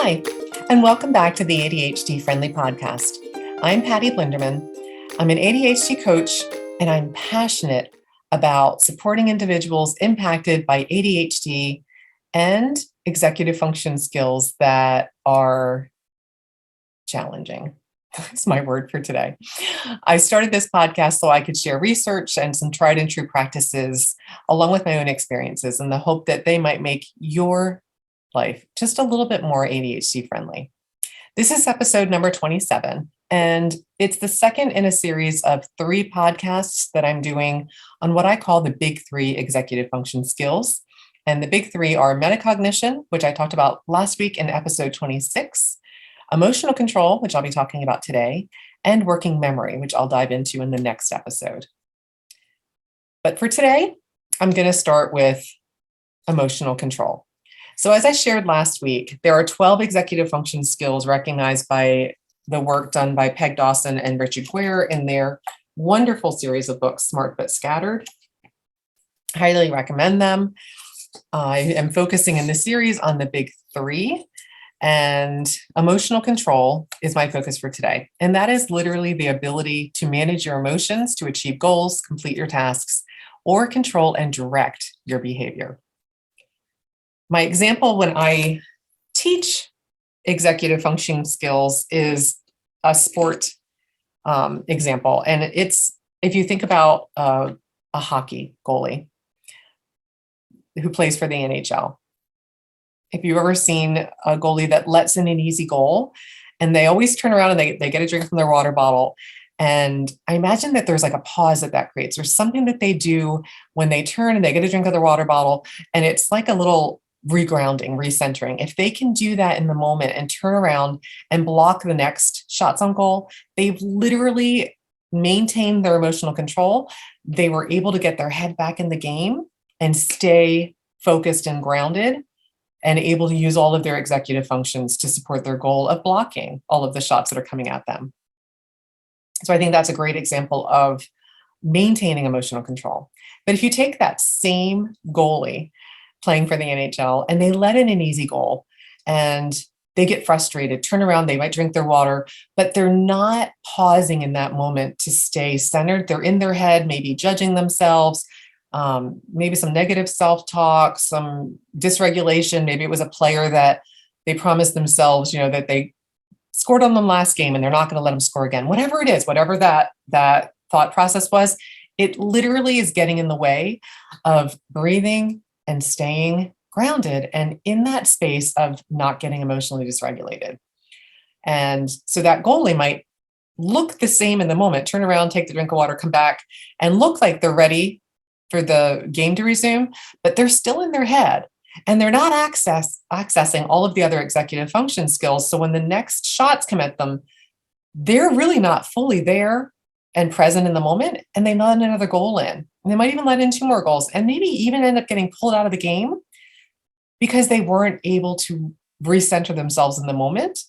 Hi, and welcome back to the ADHD-friendly podcast. I'm Patty Blinderman. I'm an ADHD coach, and I'm passionate about supporting individuals impacted by ADHD and executive function skills that are challenging. That's my word for today. I started this podcast so I could share research and some tried and true practices along with my own experiences in the hope that they might make your life just a little bit more ADHD friendly. This is episode number 27, and it's the second in a series of 3 podcasts that I'm doing on what I call the big 3 executive function skills. And the big 3 are metacognition, which I talked about last week in episode 26, emotional control, which I'll be talking about today, and working memory, which I'll dive into in the next episode. But for today, I'm going to start with emotional control. So as I shared last week, there are 12 executive function skills recognized by the work done by Peg Dawson and Richard Guare in their wonderful series of books, Smart But Scattered. Highly recommend them. I am focusing in this series on the big 3, and emotional control is my focus for today. And that is literally the ability to manage your emotions to achieve goals, complete your tasks, or control and direct your behavior. My example when I teach executive function skills is a sport example. And it's, if you think about a hockey goalie who plays for the NHL, if you've ever seen a goalie that lets in an easy goal, and they always turn around and they get a drink from their water bottle. And I imagine that there's like a pause that creates. There's something that they do when they turn and they get a drink of their water bottle, and it's like a little regrounding, recentering. If they can do that in the moment and turn around and block the next shots on goal, they've literally maintained their emotional control. They were able to get their head back in the game and stay focused and grounded and able to use all of their executive functions to support their goal of blocking all of the shots that are coming at them. So I think that's a great example of maintaining emotional control. But if you take that same goalie playing for the NHL and they let in an easy goal and they get frustrated, turn around, they might drink their water, but they're not pausing in that moment to stay centered. They're in their head, maybe judging themselves, maybe some negative self-talk, some dysregulation. Maybe it was a player that they promised themselves, that they scored on them last game and they're not going to let them score again. Whatever it is, whatever that thought process was, it literally is getting in the way of breathing and staying grounded and in that space of not getting emotionally dysregulated. And so that goalie might look the same in the moment, turn around, take the drink of water, come back, and look like they're ready for the game to resume, but they're still in their head and they're not accessing all of the other executive function skills. So when the next shots come at them, they're really not fully there and present in the moment, and they let another goal in. And they might even let in 2 more goals and maybe even end up getting pulled out of the game because they weren't able to recenter themselves in the moment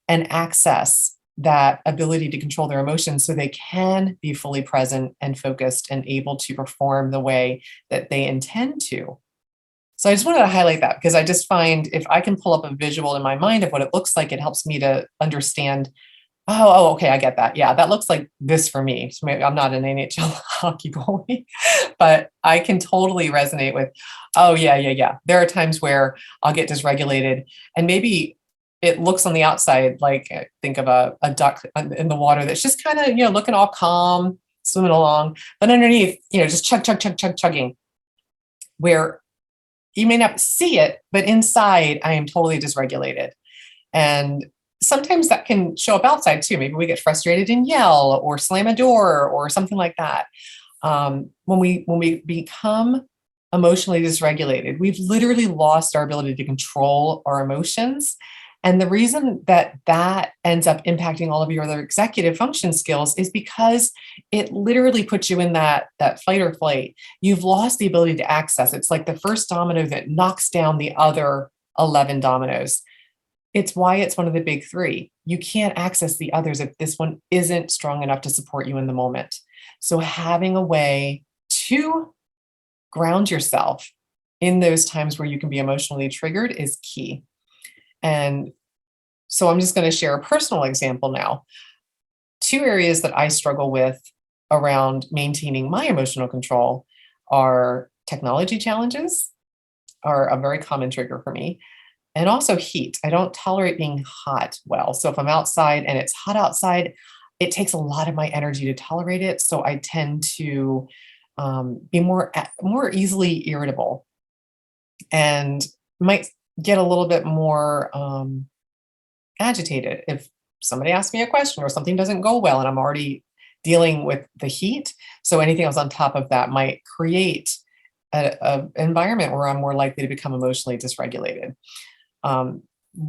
and access that ability to control their emotions so they can be fully present and focused and able to perform the way that they intend to. So I just wanted to highlight that because I just find if I can pull up a visual in my mind of what it looks like, it helps me to understand, okay, I get that. Yeah, that looks like this for me. So maybe I'm not an NHL hockey goalie, but I can totally resonate with, yeah. There are times where I'll get dysregulated and maybe it looks on the outside like, think of a duck in the water that's just kind of, looking all calm, swimming along, but underneath, just chugging, where you may not see it, but inside I am totally dysregulated. And sometimes that can show up outside too. Maybe we get frustrated and yell or slam a door or something like that. When we become emotionally dysregulated, we've literally lost our ability to control our emotions. And the reason that ends up impacting all of your other executive function skills is because it literally puts you in that fight or flight. You've lost the ability to access. It's like the first domino that knocks down the other 11 dominoes. It's why it's one of the big 3. You can't access the others if this one isn't strong enough to support you in the moment. So having a way to ground yourself in those times where you can be emotionally triggered is key. And So I'm just going to share a personal example now. Two areas that I struggle with around maintaining my emotional control are technology challenges, are a very common trigger for me, and also heat. I don't tolerate being hot well. So if I'm outside and it's hot outside, it takes a lot of my energy to tolerate it. So I tend to be more easily irritable and might get a little bit more agitated if somebody asks me a question or something doesn't go well and I'm already dealing with the heat. So anything else on top of that might create a environment where I'm more likely to become emotionally dysregulated. Um,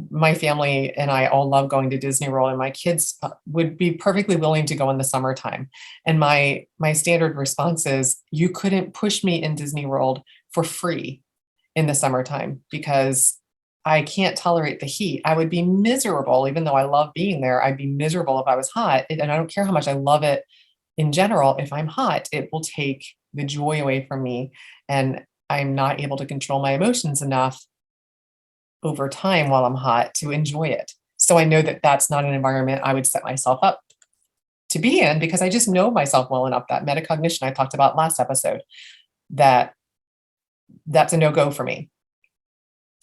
my family and I all love going to Disney World, and my kids would be perfectly willing to go in the summertime. And my standard response is, you couldn't push me in Disney World for free in the summertime because I can't tolerate the heat. I would be miserable, even though I love being there. I'd be miserable if I was hot. And I don't care how much I love it in general. If I'm hot, it will take the joy away from me. And I'm not able to control my emotions enough over time while I'm hot to enjoy it. So I know that that's not an environment I would set myself up to be in because I just know myself well enough. That metacognition I talked about last episode, that that's a no-go for me.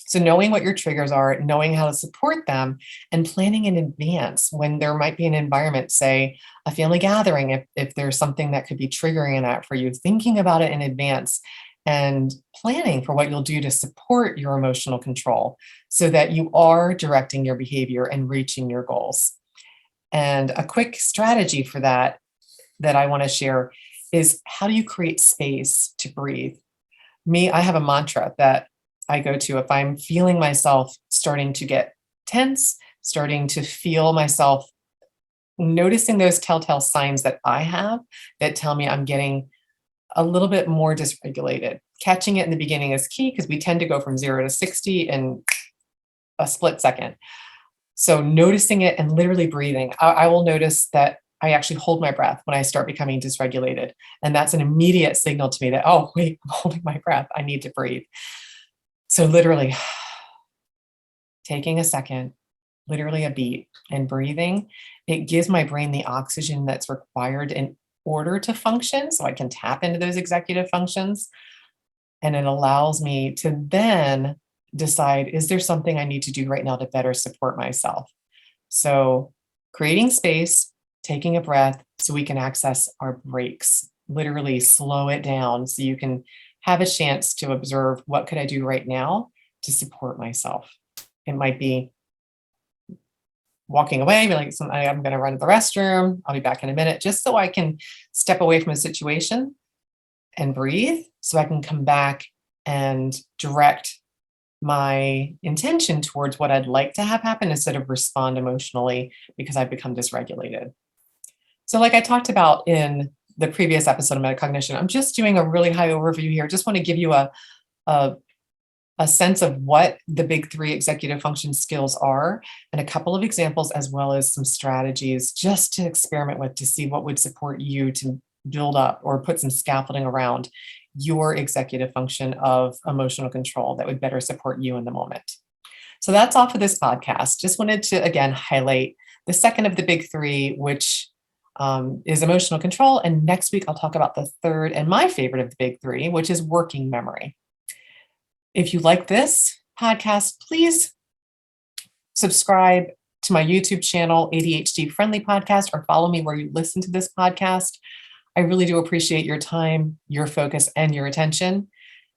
So knowing what your triggers are, knowing how to support them, and planning in advance when there might be an environment, say a family gathering, if there's something that could be triggering in that for you, thinking about it in advance and planning for what you'll do to support your emotional control so that you are directing your behavior and reaching your goals. And a quick strategy for that I want to share is, how do you create space to breathe? I have a mantra that I go to if I'm feeling myself starting to get tense, starting to feel myself noticing those telltale signs that I have that tell me I'm getting a little bit more dysregulated. Catching it in the beginning is key because we tend to go from 0 to 60 in a split second. So noticing it and literally breathing. I will notice that I actually hold my breath when I start becoming dysregulated. And that's an immediate signal to me that, oh, wait, I'm holding my breath. I need to breathe. So literally taking a second, literally a beat, and breathing, it gives my brain the oxygen that's required in order to function so I can tap into those executive functions. And it allows me to then decide, is there something I need to do right now to better support myself? So creating space, taking a breath so we can access our breaks, literally slow it down so you can have a chance to observe, what could I do right now to support myself? It might be walking away, be like, I'm going to run to the restroom. I'll be back in a minute, just so I can step away from a situation and breathe so I can come back and direct my intention towards what I'd like to have happen instead of respond emotionally because I've become dysregulated. So like I talked about in the previous episode of Metacognition, I'm just doing a really high overview here. Just want to give you a sense of what the big three executive function skills are and a couple of examples, as well as some strategies just to experiment with to see what would support you to build up or put some scaffolding around your executive function of emotional control that would better support you in the moment. So that's all for this podcast. Just wanted to, again, highlight the second of the big three, which is emotional control. And next week, I'll talk about the third and my favorite of the big three, which is working memory. If you like this podcast, please subscribe to my YouTube channel, ADHD-friendly podcast, or follow me where you listen to this podcast. I really do appreciate your time, your focus, and your attention,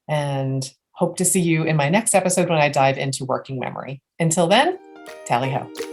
and hope to see you in my next episode when I dive into working memory. Until then, tally ho.